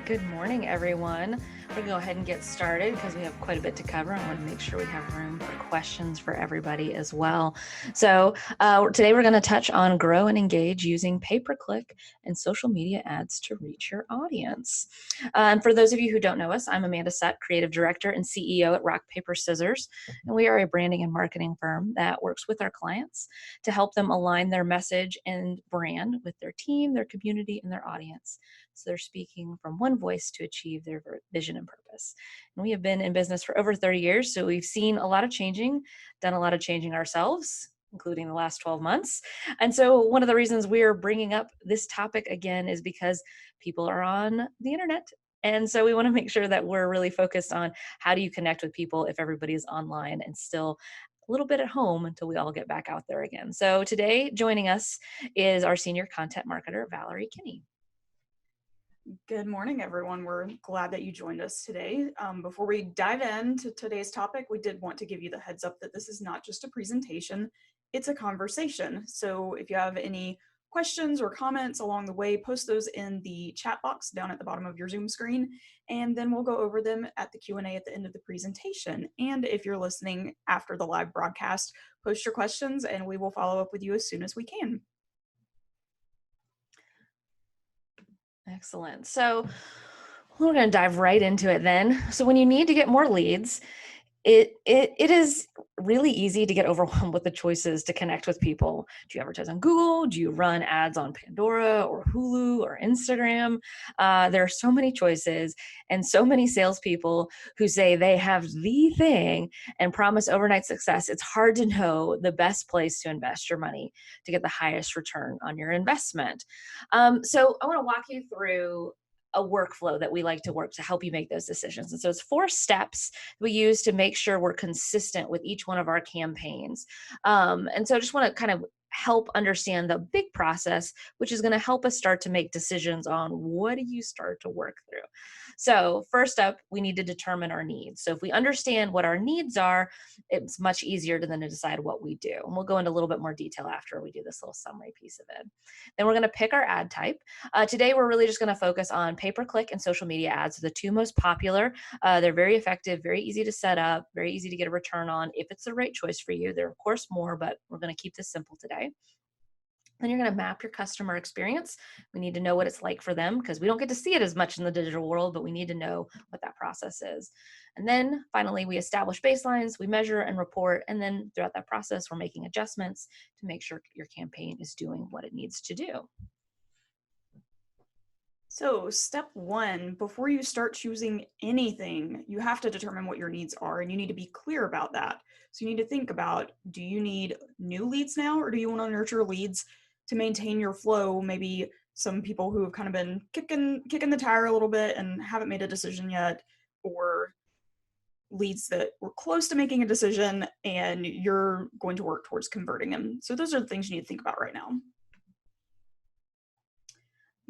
Good morning, everyone. We're going to go ahead and get started because we have quite a bit to cover. I want to make sure we have room for questions for everybody as well. So today we're going to touch on grow and engage using pay-per-click and social media ads to reach your audience. And for those of you who don't know us, I'm Amanda Sett, Creative Director and CEO at Rock, Paper, Scissors. And we are a branding and marketing firm that works with our clients to help them align their message and brand with their team, their community, and their audience. So they're speaking from one voice to achieve their vision and purpose. And we have been in business for over 30 years, so we've seen a lot of changing, done a lot of changing ourselves, including the last 12 months. And so one of the reasons we're bringing up this topic again is because people are on the internet. And so we want to make sure that we're really focused on how do you connect with people if everybody is online and still a little bit at home until we all get back out there again. So today joining us is our senior content marketer, Valerie Kinney. Good morning, everyone. We're glad that you joined us today. Before we dive into today's topic, we did want to give you the heads up that this is not just a presentation, it's a conversation. So if you have any questions or comments along the way, post those in the chat box down at the bottom of your Zoom screen, and then we'll go over them at the Q&A at the end of the presentation. And if you're listening after the live broadcast, post your questions and we will follow up with you as soon as we can. Excellent. So we're going to dive right into it then. So when you need to get more leads, it is really easy to get overwhelmed with the choices to connect with people. Do you advertise on Google? Do you run ads on Pandora or Hulu or Instagram? There are so many choices and so many salespeople who say they have the thing and promise overnight success. It's hard to know the best place to invest your money to get the highest return on your investment. So I want to walk you through a workflow that we like to work to help you make those decisions. And so it's 4 steps we use to make sure we're consistent with each one of our campaigns. And so I just want to kind of help understand the big process, which is going to help us start to make decisions on what do you start to work through. So first up, we need to determine our needs. So if we understand what our needs are, it's much easier to then decide what we do. And we'll go into a little bit more detail after we do this little summary piece of it. Then we're going to pick our ad type. Today, we're really just going to focus on pay-per-click and social media ads, the 2 most popular. They're very effective, very easy to set up, very easy to get a return on if it's the right choice for you. There are, of course, more, but we're going to keep this simple today. Then you're going to map your customer experience. We need to know what it's like for them because we don't get to see it as much in the digital world, but we need to know what that process is. And then finally, we establish baselines, we measure and report, and then throughout that process, we're making adjustments to make sure your campaign is doing what it needs to do. So step 1, before you start choosing anything, you have to determine what your needs are and you need to be clear about that. So you need to think about, do you need new leads now or do you want to nurture leads to maintain your flow? Maybe some people who have kind of been kicking the tire a little bit and haven't made a decision yet, or leads that were close to making a decision and you're going to work towards converting them. So those are the things you need to think about right now.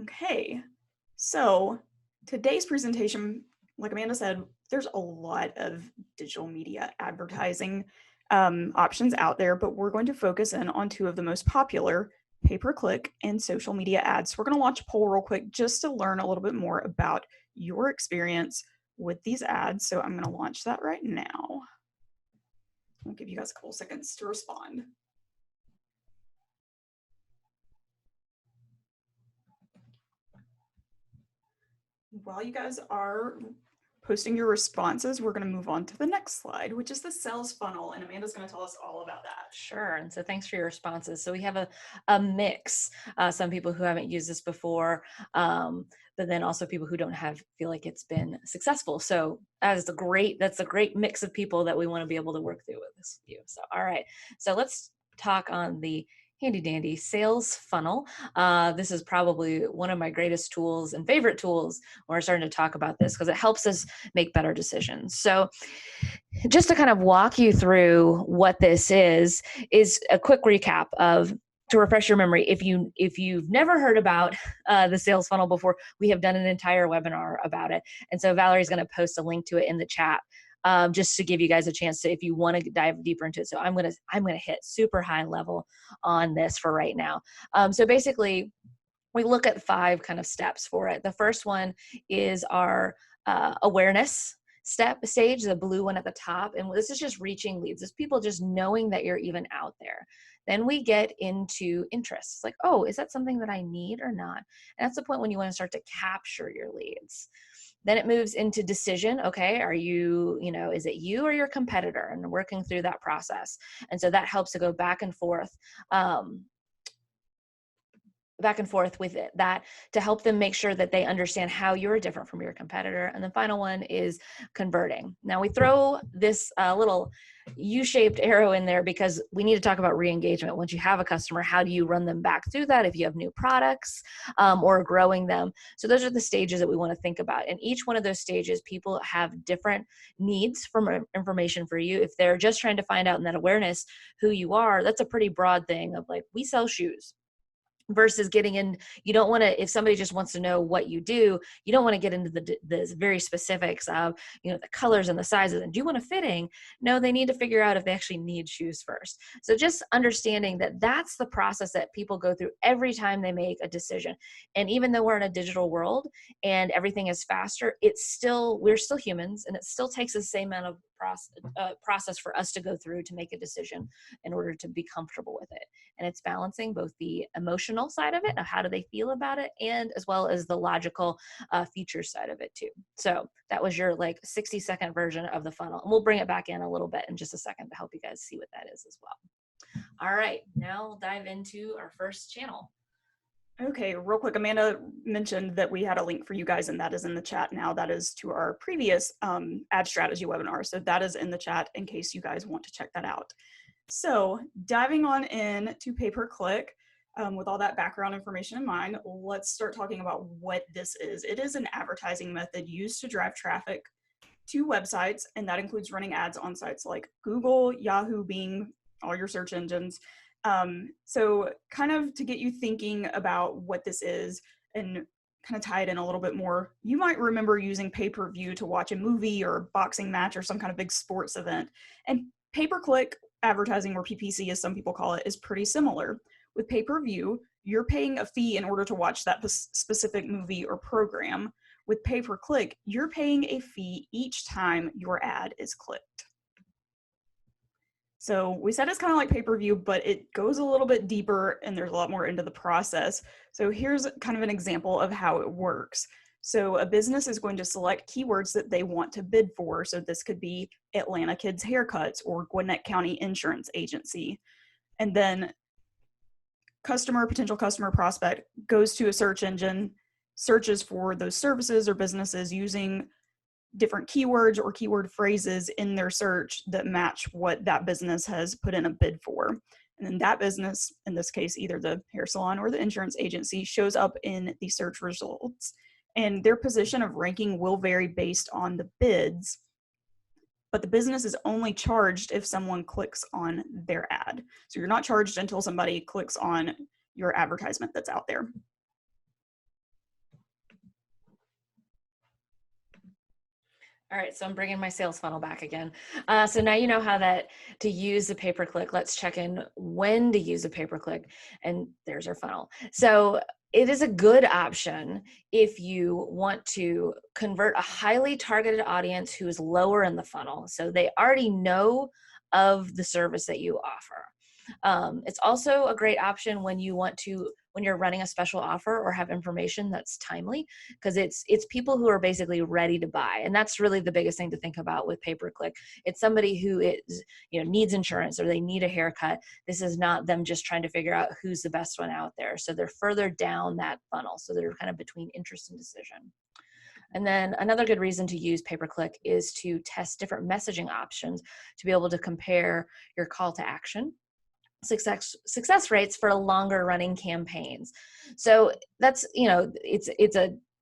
Okay. So today's presentation, like Amanda said, there's a lot of digital media advertising options out there, but we're going to focus in on 2 of the most popular, pay-per-click and social media ads. So we're going to launch a poll real quick just to learn a little bit more about your experience with these ads. So I'm going to launch that right now. I'll give you guys a couple seconds to respond. While you guys are posting your responses, we're going to move on to the next slide, which is the sales funnel. And Amanda's going to tell us all about that. Sure. And so thanks for your responses. So we have a mix, some people who haven't used this before, but then also people who don't feel like it's been successful. So that's a great mix of people that we want to be able to work through with this with you. So, all right. So let's talk on the handy dandy sales funnel. This is probably one of my greatest tools and favorite tools when we're starting to talk about this because it helps us make better decisions. So just to kind of walk you through what this is a quick recap of, to refresh your memory, if you've never heard about the sales funnel before, we have done an entire webinar about it. And so Valerie's going to post a link to it in the chat. Just to give you guys a chance to, if you want to dive deeper into it. So I'm gonna hit super high level on this for right now. So basically, we look at 5 kind of steps for it. The first one is our awareness stage, the blue one at the top. And this is just reaching leads. It's people just knowing that you're even out there. Then we get into interests, like, oh, is that something that I need or not? And that's the point when you want to start to capture your leads. Then it moves into decision. Okay, are you, is it you or your competitor? And working through that process. And so that helps to go back and forth. With it, that to help them make sure that they understand how you're different from your competitor. And the final one is converting. Now we throw this little U-shaped arrow in there because we need to talk about re-engagement. Once you have a customer, how do you run them back through that if you have new products or growing them? So those are the stages that we want to think about. And each one of those stages, people have different needs from information for you. If they're just trying to find out in that awareness who you are, that's a pretty broad thing of like, we sell shoes. Versus getting in, you don't want to, if somebody just wants to know what you do, you don't want to get into the very specifics of, the colors and the sizes and do you want a fitting? No, they need to figure out if they actually need shoes first. So just understanding that that's the process that people go through every time they make a decision. And even though we're in a digital world and everything is faster, we're still humans, and it still takes the same amount of process for us to go through to make a decision in order to be comfortable with it. And it's balancing both the emotional side of it, of how do they feel about it, and as well as the logical feature side of it too. So that was your 60-second version of the funnel. And we'll bring it back in a little bit in just a second to help you guys see what that is as well. All right, now we'll dive into our first channel. Okay, real quick, Amanda mentioned that we had a link for you guys, and that is in the chat now. That is to our previous ad strategy webinar. So that is in the chat in case you guys want to check that out. So diving on in to pay-per-click, with all that background information in mind, let's start talking about what this is. It is an advertising method used to drive traffic to websites, and that includes running ads on sites like Google, Yahoo, Bing, all your search engines. So kind of to get you thinking about what this is and kind of tie it in a little bit more, you might remember using pay-per-view to watch a movie or a boxing match or some kind of big sports event. And pay-per-click advertising, or PPC as some people call it, is pretty similar. With pay-per-view, you're paying a fee in order to watch that specific movie or program. With pay-per-click, you're paying a fee each time your ad is clicked. So we said it's kind of like pay-per-view, but it goes a little bit deeper and there's a lot more into the process. So here's kind of an example of how it works. So a business is going to select keywords that they want to bid for. So this could be Atlanta Kids Haircuts or Gwinnett County Insurance Agency. And then potential customer prospect goes to a search engine, searches for those services or businesses using different keywords or keyword phrases in their search that match what that business has put in a bid for. And then that business, in this case, either the hair salon or the insurance agency, shows up in the search results. And their position of ranking will vary based on the bids, but the business is only charged if someone clicks on their ad. So you're not charged until somebody clicks on your advertisement that's out there. All right, so I'm bringing my sales funnel back again. So now you know how to use the pay-per-click. Let's check in when to use a pay-per-click, and there's our funnel. So it is a good option if you want to convert a highly targeted audience who is lower in the funnel. So they already know of the service that you offer. It's also a great option when you're running a special offer or have information that's timely, because it's people who are basically ready to buy. And that's really the biggest thing to think about with pay-per-click. It's somebody who is, needs insurance or they need a haircut. This is not them just trying to figure out who's the best one out there. So they're further down that funnel. So they're kind of between interest and decision. And then another good reason to use pay-per-click is to test different messaging options to be able to compare your call to action success rates for longer running campaigns. So that's,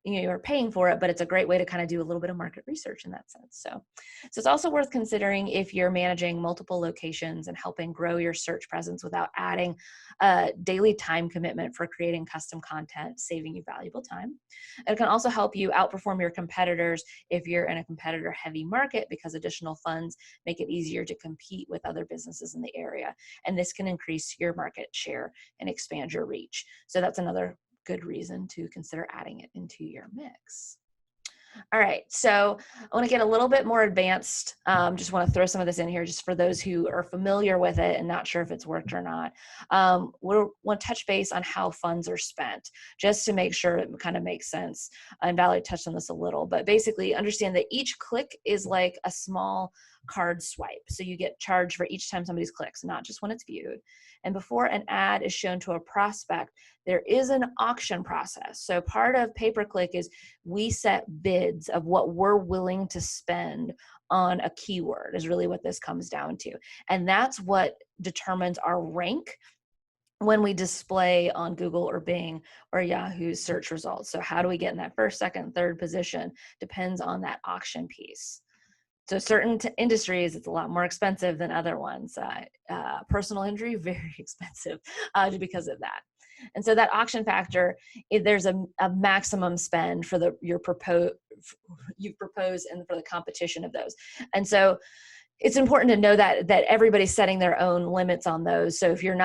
you're paying for it, but it's a great way to kind of do a little bit of market research in that sense. So it's also worth considering if you're managing multiple locations and helping grow your search presence without adding a daily time commitment for creating custom content, saving you valuable time. It can also help you outperform your competitors if you're in a competitor heavy market, because additional funds make it easier to compete with other businesses in the area. And this can increase your market share and expand your reach. So that's another good reason to consider adding it into your mix. All right, so I want to get a little bit more advanced. Just want to throw some of this in here just for those who are familiar with it and not sure if it's worked or not. We want to touch base on how funds are spent, just to make sure it kind of makes sense. And Valerie touched on this a little, but basically understand that each click is like a small card swipe. So you get charged for each time somebody's clicks, not just when it's viewed. And before an ad is shown to a prospect, there is an auction process. So part of pay-per-click is we set bids of what we're willing to spend on a keyword, is really what this comes down to. And that's what determines our rank when we display on Google or Bing or Yahoo's search results. So how do we get in that first, second, third position depends on that auction piece. So certain industries, it's a lot more expensive than other ones. Personal injury, very expensive because of that. And so that auction factor, there's a maximum spend for you've proposed and for the competition of those. And so it's important to know that everybody's setting their own limits on those. So if you're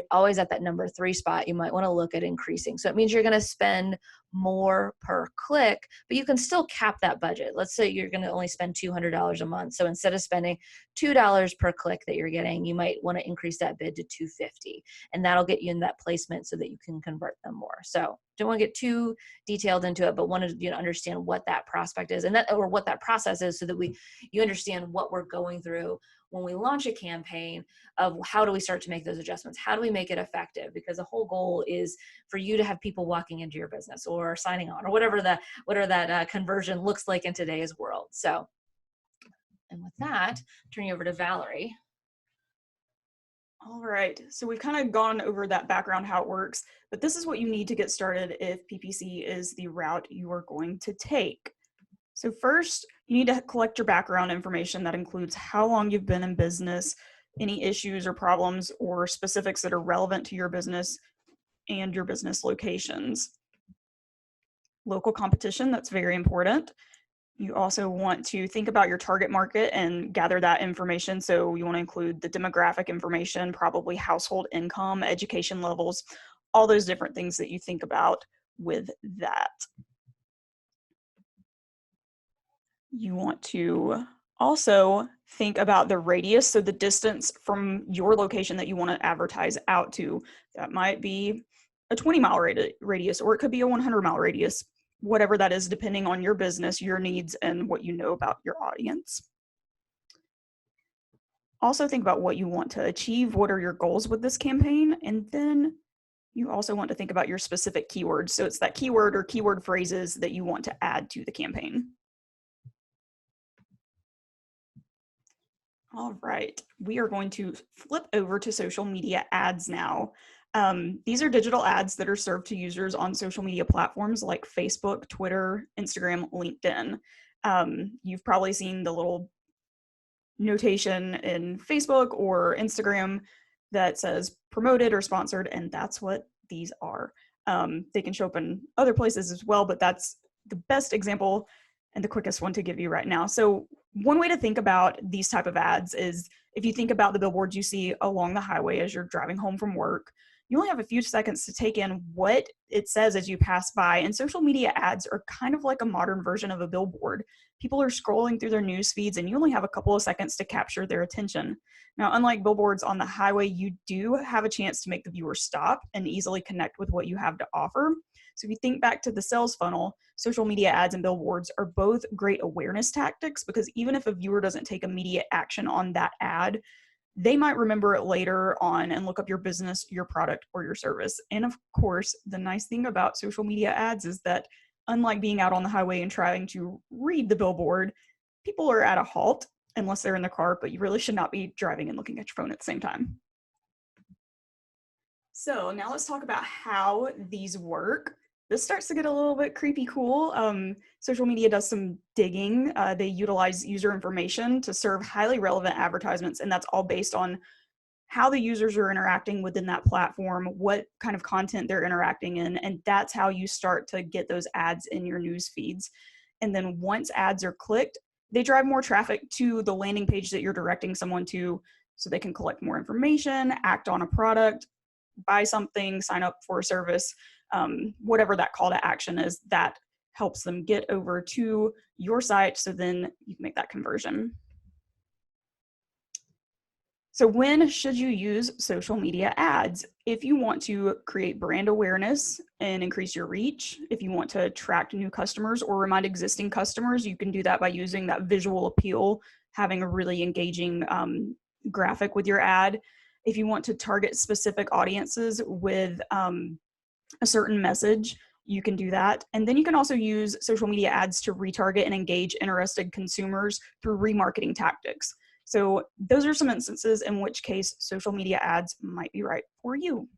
always at that number 3 spot, you might want to look at increasing. So it means you're going to spend more per click, but you can still cap that budget. Let's say you're going to only spend $200 a month. So instead of spending $2 per click that you're getting, you might want to increase that bid to $250, and that'll get you in that placement so that you can convert them more. So don't want to get too detailed into it, but wanted you to understand what that prospect is or what that process is, so that you understand what we're going through when we launch a campaign of how do we start to make those adjustments? How do we make it effective? Because the whole goal is for you to have people walking into your business or signing on or whatever that conversion looks like in today's world. So, and with that, turning over to Valerie. All right, so we've kind of gone over that background, how it works, but this is what you need to get started if PPC is the route you are going to take. So first, you need to collect your background information. That includes how long you've been in business, any issues or problems or specifics that are relevant to your business and your business locations. Local competition, that's very important. You also want to think about your target market and gather that information. So you want to include the demographic information, probably household income, education levels, all those different things that you think about with that. You want to also think about the radius, so the distance from your location that you want to advertise out to. That might be a 20-mile radius, or it could be a 100-mile radius, whatever that is, depending on your business, your needs, and what you know about your audience. Also think about what you want to achieve, what are your goals with this campaign, and then you also want to think about your specific keywords. So it's that keyword or keyword phrases that you want to add to the campaign. All right, we are going to flip over to social media ads now. These are digital ads that are served to users on social media platforms like Facebook, Twitter, Instagram, LinkedIn. You've probably seen the little notation in Facebook or Instagram that says promoted or sponsored, and that's what these are. They can show up in other places as well, but that's the best example and the quickest one to give you right now. So one way to think about these type of ads is if you think about the billboards you see along the highway as you're driving home from work, you only have a few seconds to take in what it says as you pass by. And social media ads are kind of like a modern version of a billboard. People are scrolling through their news feeds and you only have a couple of seconds to capture their attention. Now, unlike billboards on the highway, you do have a chance to make the viewer stop and easily connect with what you have to offer. So if you think back to the sales funnel, social media ads and billboards are both great awareness tactics, because even if a viewer doesn't take immediate action on that ad, they might remember it later on and look up your business, your product, or your service. And of course, the nice thing about social media ads is that unlike being out on the highway and trying to read the billboard, people are at a halt unless they're in the car, but you really should not be driving and looking at your phone at the same time. So now let's talk about how these work. This starts to get a little bit creepy cool. Social media does some digging. They utilize user information to serve highly relevant advertisements, and that's all based on how the users are interacting within that platform, what kind of content they're interacting in, and that's how you start to get those ads in your news feeds. And then once ads are clicked, they drive more traffic to the landing page that you're directing someone to, so they can collect more information, act on a product, buy something, sign up for a service, whatever that call to action is, that helps them get over to your site, so then you can make that conversion. So when should you use social media ads? If you want to create brand awareness and increase your reach, if you want to attract new customers or remind existing customers, you can do that by using that visual appeal, having a really engaging graphic with your ad. If you want to target specific audiences with a certain message, you can do that. And then you can also use social media ads to retarget and engage interested consumers through remarketing tactics. So those are some instances in which case social media ads might be right for you.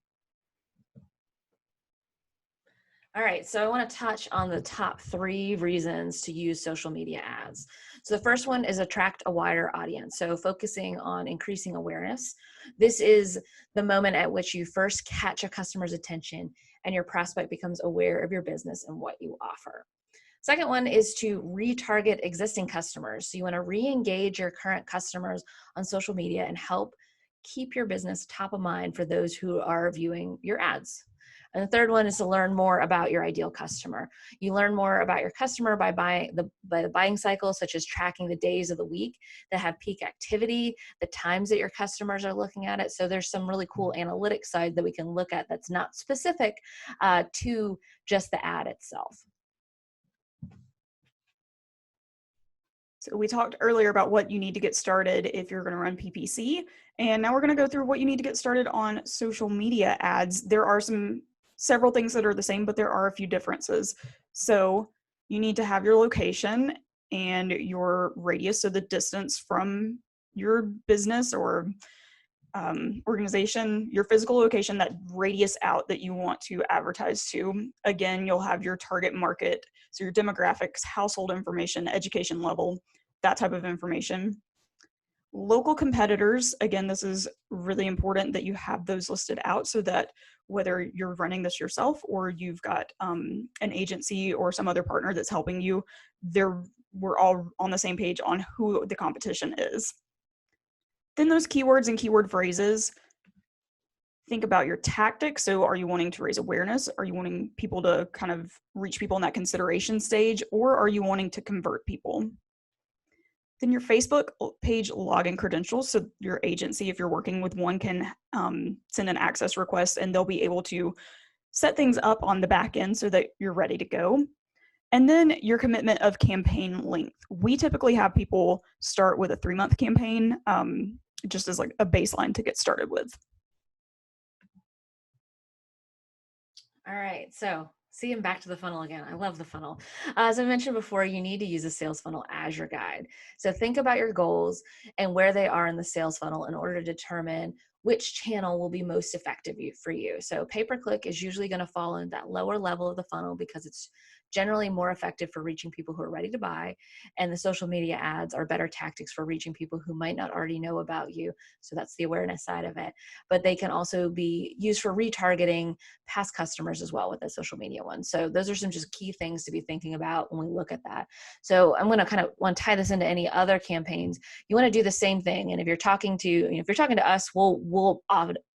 All right, so I want to touch on the top 3 reasons to use social media ads. So the first one is attract a wider audience. So focusing on increasing awareness. This is the moment at which you first catch a customer's attention and your prospect becomes aware of your business and what you offer. Second one is to retarget existing customers. So you want to re-engage your current customers on social media and help keep your business top of mind for those who are viewing your ads. And the third one is to learn more about your ideal customer. You learn more about your customer by the buying cycle, such as tracking the days of the week that have peak activity, the times that your customers are looking at it. So there's some really cool analytics side that we can look at that's not specific to just the ad itself. So we talked earlier about what you need to get started if you're going to run PPC, and now we're going to go through what you need to get started on social media ads. There are several things that are the same, but there are a few differences. So you need to have your location and your radius, so the distance from your business or organization, your physical location, that radius out that you want to advertise to. Again, you'll have your target market, so your demographics, household information, education level, that type of information. Local competitors, again, this is really important that you have those listed out so that whether you're running this yourself or you've got an agency or some other partner that's helping you, we're all on the same page on who the competition is. Then those keywords and keyword phrases, think about your tactics. So are you wanting to raise awareness? Are you wanting people to kind of reach people in that consideration stage? Or are you wanting to convert people? Then your Facebook page login credentials. So your agency, if you're working with one, can send an access request and they'll be able to set things up on the back end so that you're ready to go. And then your commitment of campaign length. We typically have people start with a 3-month campaign, just as like a baseline to get started with. All right, so seeing back to the funnel again. I love the funnel. As I mentioned before, you need to use a sales funnel as your guide. So think about your goals and where they are in the sales funnel in order to determine which channel will be most effective for you. So pay-per-click is usually going to fall in that lower level of the funnel because it's generally more effective for reaching people who are ready to buy, and the social media ads are better tactics for reaching people who might not already know about you. So that's the awareness side of it. But they can also be used for retargeting past customers as well with the social media one. So those are some just key things to be thinking about when we look at that. So I'm going to kind of want to tie this into any other campaigns. You want to do the same thing. And if you're talking to us, we'll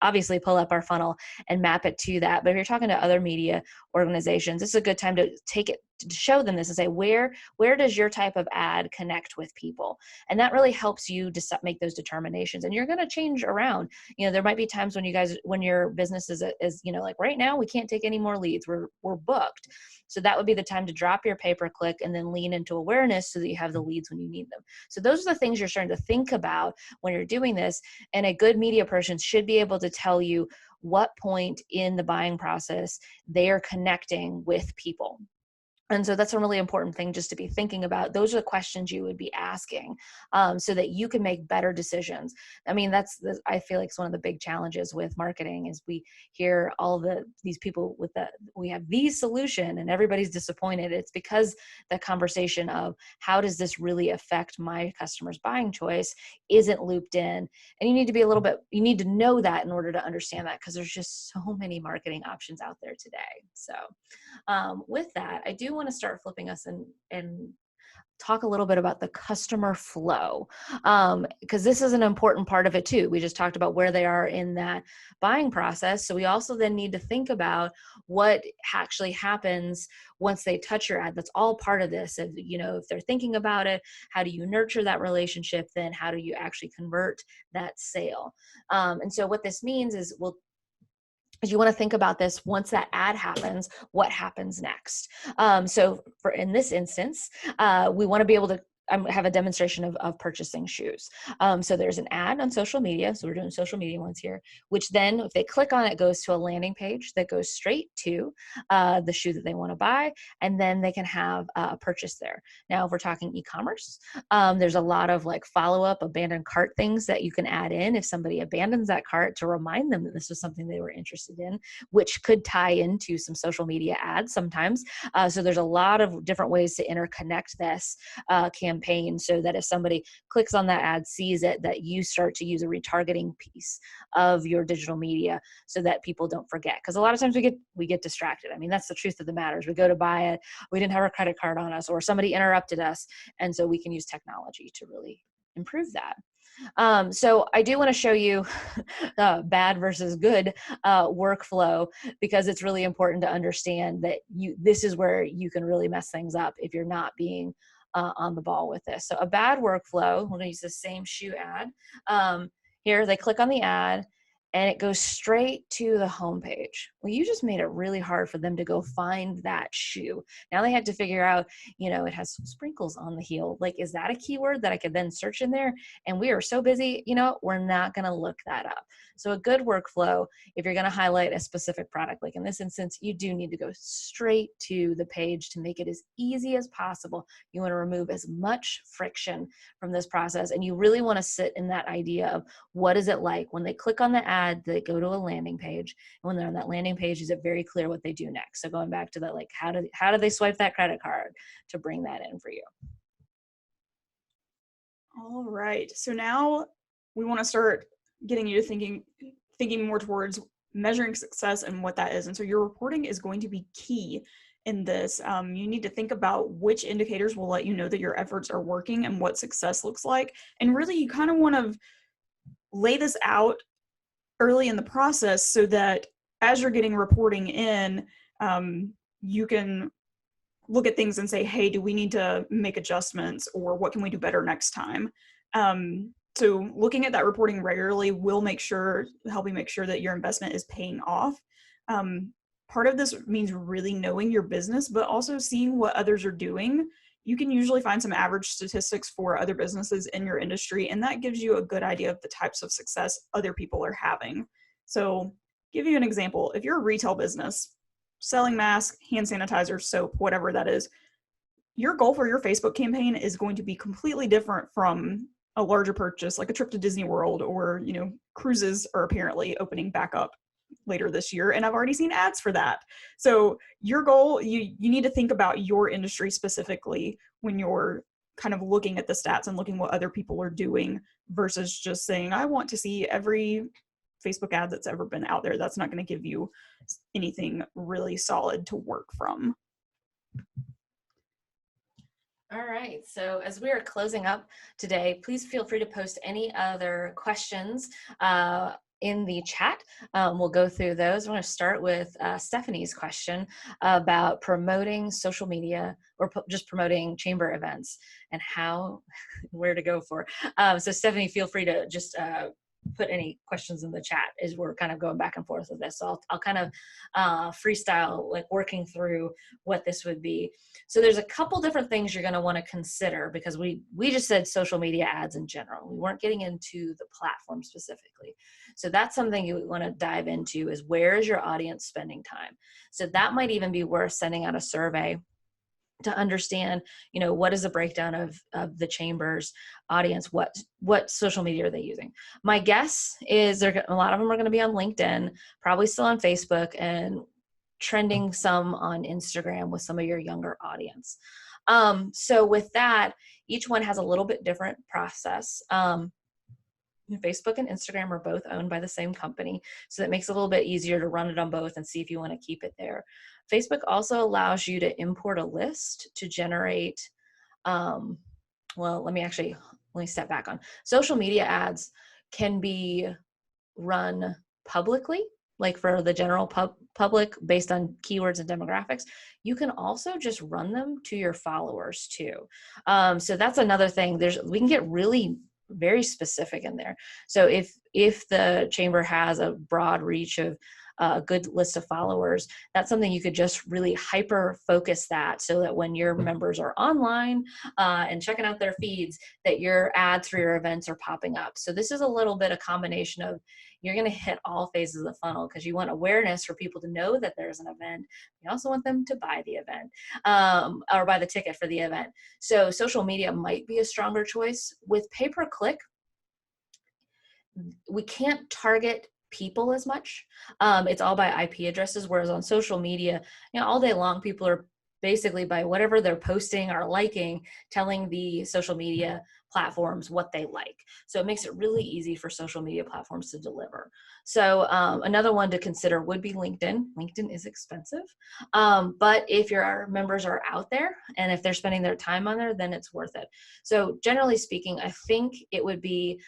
obviously pull up our funnel and map it to that. But if you're talking to other media organizations, this is a good time to take it, to show them this and say, where does your type of ad connect with people? And that really helps you to make those determinations. And you're going to change around. There might be times when your business is like right now, we can't take any more leads. We're booked. So that would be the time to drop your pay-per-click and then lean into awareness so that you have the leads when you need them. So those are the things you're starting to think about when you're doing this. And a good media person should be able to tell you what point in the buying process they are connecting with people. And so that's a really important thing just to be thinking about. Those are the questions you would be asking so that you can make better decisions. I mean, I feel like it's one of the big challenges with marketing is we hear these people we have these solution and everybody's disappointed. It's because the conversation of how does this really affect my customer's buying choice isn't looped in. And you need to know that in order to understand that, because there's just so many marketing options out there today. So with that, I do want to start flipping us and talk a little bit about the customer flow, because this is an important part of it too. We just talked about where they are in that buying process. So we also then need to think about what actually happens once they touch your ad. That's all part of this. If, if they're thinking about it, how do you nurture that relationship? Then how do you actually convert that sale? And so what this means is, you want to think about this. Once that ad happens, what happens next? So in this instance, we want to be able to have a demonstration of purchasing shoes. So there's an ad on social media. So we're doing social media ones here, which then if they click on it, goes to a landing page that goes straight to the shoe that they want to buy. And then they can have a purchase there. Now, if we're talking e-commerce, there's a lot of like follow-up abandoned cart things that you can add in if somebody abandons that cart, to remind them that this was something they were interested in, which could tie into some social media ads sometimes. So there's a lot of different ways to interconnect this campaign, so that if somebody clicks on that ad, sees it, that you start to use a retargeting piece of your digital media so that people don't forget. Because a lot of times we get distracted. I mean, that's the truth of the matter. We go to buy it, we didn't have our credit card on us, or somebody interrupted us. And so we can use technology to really improve that. So I do want to show you bad versus good workflow, because it's really important to understand that this is where you can really mess things up if you're not being on the ball with this. So a bad workflow, we're going to use the same shoe ad. Here they click on the ad and it goes straight to the homepage. Well, you just made it really hard for them to go find that shoe. Now they had to figure out, it has some sprinkles on the heel. Like, is that a keyword that I could then search in there? And we are so busy, we're not going to look that up. So a good workflow, if you're going to highlight a specific product, like in this instance, you do need to go straight to the page to make it as easy as possible. You want to remove as much friction from this process. And you really want to sit in that idea of, what is it like when they click on the ad, they go to a landing page, and when they're on that landing page, is it very clear what they do next? So going back to that, like, how do they swipe that credit card to bring that in for you? All right. So now we want to start getting you to thinking more towards measuring success and what that is. And so your reporting is going to be key in this. You need to think about which indicators will let you know that your efforts are working and what success looks like. And really, you kind of want to lay this out early in the process so that as you're getting reporting in, you can look at things and say, hey, do we need to make adjustments, or what can we do better next time? So looking at that reporting regularly will help you make sure that your investment is paying off. Part of this means really knowing your business, but also seeing what others are doing. You can usually find some average statistics for other businesses in your industry, and that gives you a good idea of the types of success other people are having. So give you an example. If you're a retail business selling masks, hand sanitizer, soap, whatever that is, your goal for your Facebook campaign is going to be completely different from a larger purchase like a trip to Disney World, or, cruises are apparently opening back up later this year, and I've already seen ads for that. So your goal, you need to think about your industry specifically when you're kind of looking at the stats and looking what other people are doing, versus just saying, I want to see every Facebook ad that's ever been out there. That's not going to give you anything really solid to work from. All right, so as we are closing up today, please feel free to post any other questions in the chat. We'll go through those. I'm going to start with Stephanie's question about promoting social media, or just promoting chamber events, and where to go for. So Stephanie, feel free to just put any questions in the chat as we're kind of going back and forth with this. So I'll kind of freestyle, like working through what this would be. So there's a couple different things you're going to want to consider, because we just said social media ads in general. We weren't getting into the platform specifically. So that's something you want to dive into, is where is your audience spending time? So that might even be worth sending out a survey to understand, what is the breakdown of the chamber's audience? What social media are they using? My guess is a lot of them are going to be on LinkedIn, probably still on Facebook, and trending some on Instagram with some of your younger audience. So with that, each one has a little bit different process. Facebook and Instagram are both owned by the same company, so that makes it a little bit easier to run it on both and see if you want to keep it there. Facebook also allows you to import a list to generate well, let me step back on social media ads can be run publicly, like for the general public based on keywords and demographics. You can also just run them to your followers too. So that's another thing. We can get really very specific in there. So if the chamber has a broad reach of a good list of followers, that's something you could just really hyper focus that, so that when your members are online and checking out their feeds, that your ads for your events are popping up. So this is a little bit a combination of, you're going to hit all phases of the funnel, because you want awareness for people to know that there's an event. You also want them to buy the event or buy the ticket for the event. So social media might be a stronger choice. With pay-per-click, we can't target people as much. It's all by IP addresses, whereas on social media, all day long, people are basically, by whatever they're posting or liking, telling the social media platforms what they like. So it makes it really easy for social media platforms to deliver. So another one to consider would be LinkedIn. LinkedIn is expensive, but if your members are out there and if they're spending their time on there, then it's worth it. So generally speaking, I think it would be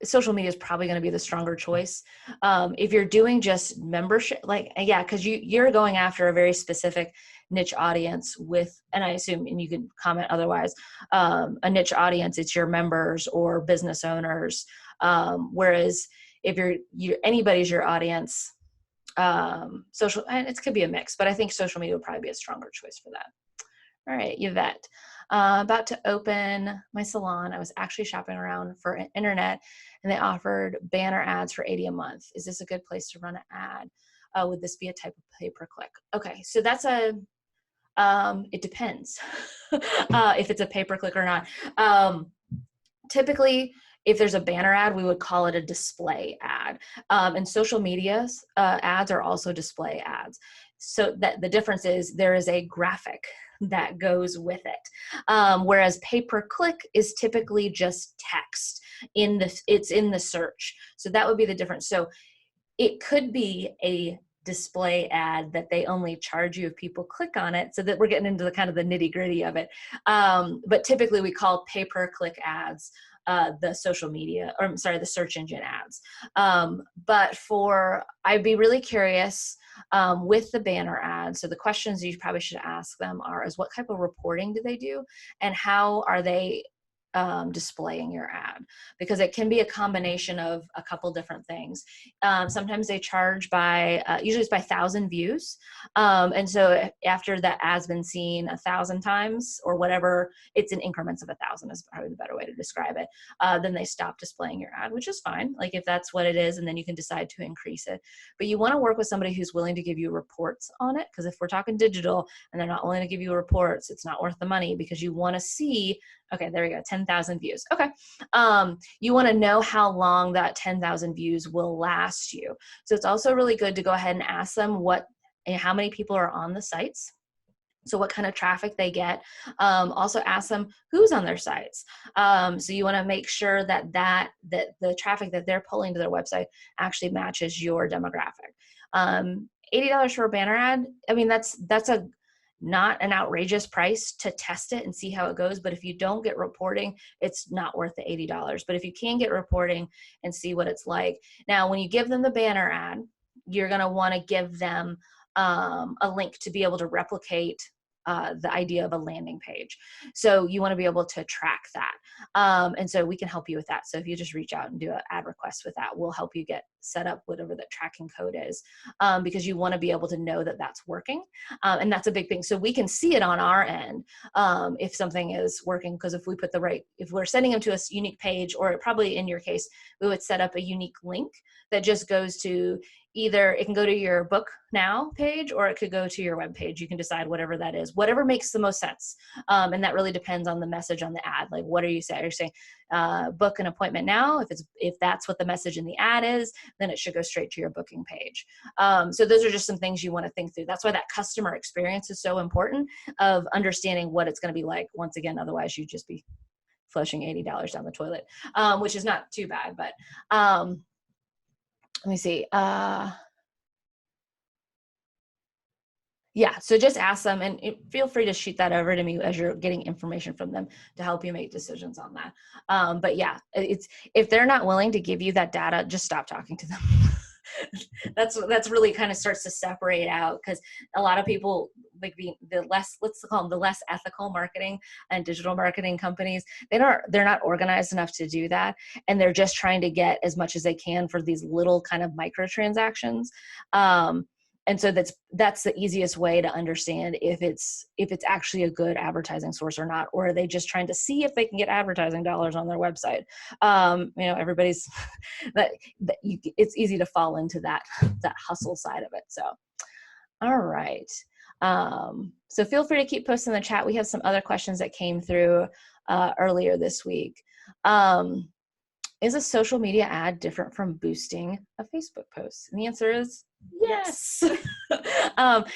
social media is probably going to be the stronger choice. If you're doing just membership, because you're going after a very specific niche audience with, and I assume, and you can comment otherwise, a niche audience, it's your members or business owners. Whereas if anybody's your audience, social, and it could be a mix, but I think social media would probably be a stronger choice for that. All right, Yvette. About to open my salon. I was actually shopping around for an internet, and they offered banner ads for $80 a month. Is this a good place to run an ad? Would this be a type of pay-per-click? Okay, so that's it depends if it's a pay-per-click or not. Typically, if there's a banner ad, we would call it a display ad. And social media ads are also display ads. So that the difference is there is a graphic that goes with it. Whereas pay-per-click is typically just text it's in the search. So that would be the difference. So it could be a display ad that they only charge you if people click on it, so that we're getting into the kind of the nitty-gritty of it. But typically we call pay-per-click ads the social media, or I'm sorry, the search engine ads. But I'd be really curious with the banner ads. So the questions you probably should ask them is what type of reporting do they do, and how are they displaying your ad? Because it can be a combination of a couple different things. Sometimes they charge by, usually it's by 1,000 views. And so after that ad's been seen 1,000 times or whatever, it's in increments of 1,000 is probably the better way to describe it. Then they stop displaying your ad, which is fine. Like if that's what it is, and then you can decide to increase it. But you want to work with somebody who's willing to give you reports on it. Because if we're talking digital and they're not willing to give you reports, it's not worth the money, because you want to see, okay, there we go, 10,000 views. Okay. You want to know how long that 10,000 views will last you. So it's also really good to go ahead and ask them how many people are on the sites. So what kind of traffic they get. Also ask them who's on their sites. So you want to make sure that the traffic that they're pulling to their website actually matches your demographic. $80 for a banner ad. I mean, that's not an outrageous price to test it and see how it goes. But if you don't get reporting, it's not worth the $80. But if you can get reporting and see what it's like. Now, when you give them the banner ad, you're going to want to give them a link to be able to replicate the idea of a landing page. So you want to be able to track that. And so we can help you with that. So if you just reach out and do an ad request with that, we'll help you get set up whatever that tracking code is, because you want to be able to know that that's working. And that's a big thing. So we can see it on our end if something is working, because if we're sending them to a unique page, or probably in your case, we would set up a unique link that just goes to either, it can go to your book now page, or it could go to your web page. You can decide whatever that is, whatever makes the most sense. And that really depends on the message on the ad. Like, what are you saying? You're saying book an appointment now. If that's what the message in the ad is, then it should go straight to your booking page. So those are just some things you want to think through. That's why that customer experience is so important, of understanding what it's going to be like. Once again, otherwise you'd just be flushing $80 down the toilet, which is not too bad, but let me see. Yeah, so just ask them, and feel free to shoot that over to me as you're getting information from them to help you make decisions on that. But yeah, it's if they're not willing to give you that data, just stop talking to them. That's really kind of starts to separate out, because a lot of people, like the less, let's call them the less ethical marketing and digital marketing companies, they're not organized enough to do that, and they're just trying to get as much as they can for these little kind of microtransactions. And so that's the easiest way to understand if it's actually a good advertising source or not, or are they just trying to see if they can get advertising dollars on their website. Everybody's it's easy to fall into that hustle side of it. So, all right. So feel free to keep posting in the chat. We have some other questions that came through earlier this week. Is a social media ad different from boosting a Facebook post? And the answer is yes.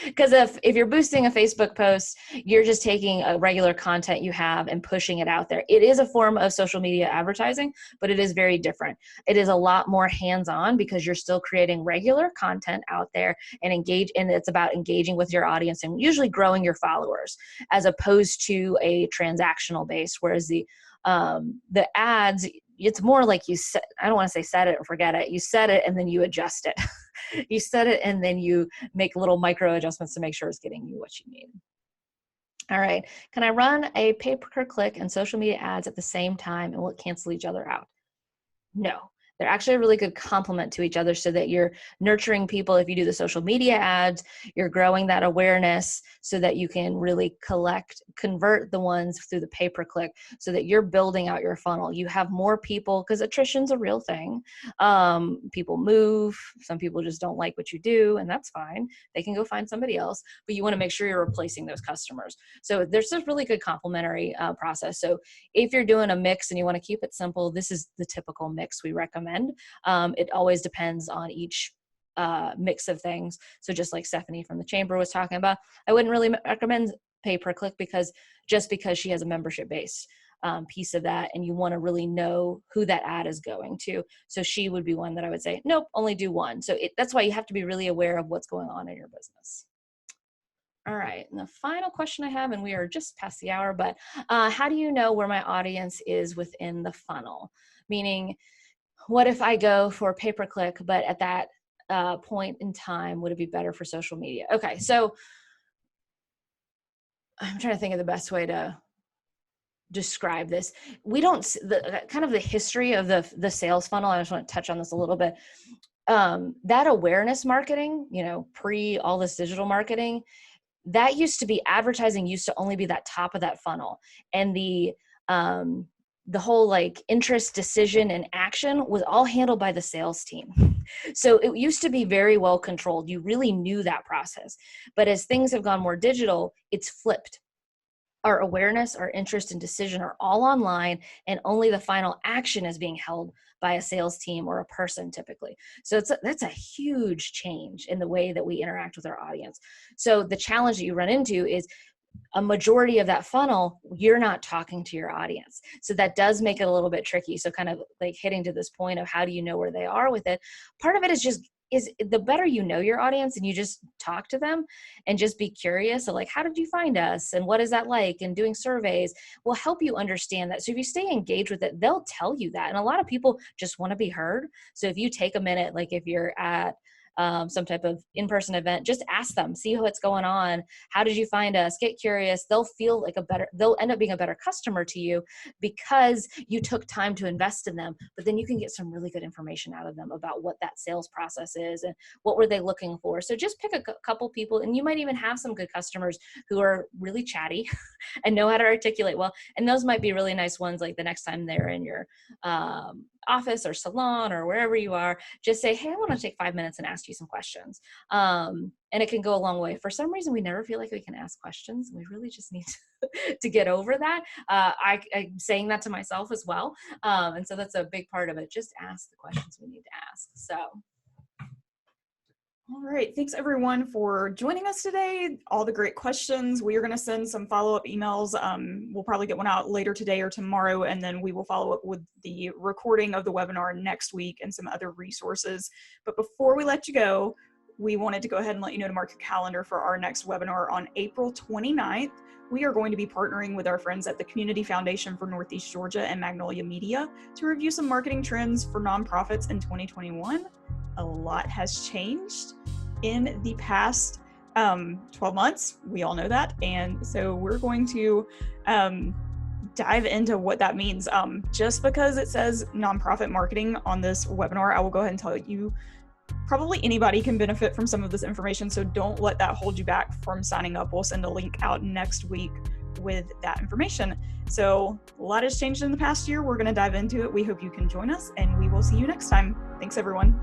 Because if you're boosting a Facebook post, you're just taking a regular content you have and pushing it out there. It is a form of social media advertising, but it is very different. It is a lot more hands-on because you're still creating regular content out there and it's about engaging with your audience and usually growing your followers, as opposed to a transactional base. Whereas the ads, it's more like I don't want to say set it or forget it. You set it and then you adjust it. You set it and then you make little micro adjustments to make sure it's getting you what you need. All right. Can I run a pay-per-click and social media ads at the same time, and will it cancel each other out? No. They're actually a really good complement to each other, so that you're nurturing people. If you do the social media ads, you're growing that awareness so that you can really convert the ones through the pay-per-click, so that you're building out your funnel. You have more people, because attrition's a real thing. People move. Some people just don't like what you do, and that's fine. They can go find somebody else, but you want to make sure you're replacing those customers. So there's a really good complementary process. So if you're doing a mix and you want to keep it simple, this is the typical mix we recommend. It always depends on each mix of things. So just like Stephanie from the chamber was talking about, I wouldn't really recommend pay-per-click because she has a membership based piece of that, and you want to really know who that ad is going to. So she would be one that I would say, nope, only do one. So that's why you have to be really aware of what's going on in your business. All right, and the final question I have, and we are just past the hour, but how do you know where my audience is within the funnel? Meaning, what if I go for pay-per-click, but at that point in time, would it be better for social media? Okay, so I'm trying to think of the best way to describe this. We don't, kind of the history of the sales funnel, I just want to touch on this a little bit. That awareness marketing, pre all this digital marketing, that used to be, advertising used to only be that top of that funnel. And the whole like interest, decision, and action was all handled by the sales team. So it used to be very well controlled. You really knew that process. But as things have gone more digital, it's flipped. Our awareness, our interest, and decision are all online, and only the final action is being held by a sales team or a person typically. So that's a huge change in the way that we interact with our audience. So the challenge that you run into is a majority of that funnel, you're not talking to your audience. So that does make it a little bit tricky. So kind of like hitting to this point of how do you know where they are with it? Part of it is the better you know your audience and you just talk to them and just be curious of like, how did you find us? And what is that like? And doing surveys will help you understand that. So if you stay engaged with it, they'll tell you that. And a lot of people just want to be heard. So if you take a minute, like if you're at some type of in-person event, just ask them, see what's going on. How did you find us? Get curious. They'll feel like they'll end up being a better customer to you because you took time to invest in them, but then you can get some really good information out of them about what that sales process is and what were they looking for. So just pick a couple people, and you might even have some good customers who are really chatty and know how to articulate well. And those might be really nice ones, like the next time they're in your office or salon or wherever you are, just say, hey, I want to take 5 minutes and ask you some questions. And it can go a long way. For some reason, we never feel like we can ask questions. We really just need to get over that. I'm saying that to myself as well. And so that's a big part of it. Just ask the questions we need to ask. So. All right. Thanks everyone for joining us today. All the great questions. We are going to send some follow-up emails. We'll probably get one out later today or tomorrow, and then we will follow up with the recording of the webinar next week and some other resources. But before we let you go, we wanted to go ahead and let you know to mark your calendar for our next webinar on April 29th. We are going to be partnering with our friends at the Community Foundation for Northeast Georgia and Magnolia Media to review some marketing trends for nonprofits in 2021. A lot has changed in the past 12 months. We all know that. And so we're going to dive into what that means. Just because it says nonprofit marketing on this webinar, I will go ahead and tell you, probably anybody can benefit from some of this information, so don't let that hold you back from signing up. We'll send a link out next week with that information. So a lot has changed in the past year. We're going to dive into it. We hope you can join us, and we will see you next time. Thanks, everyone.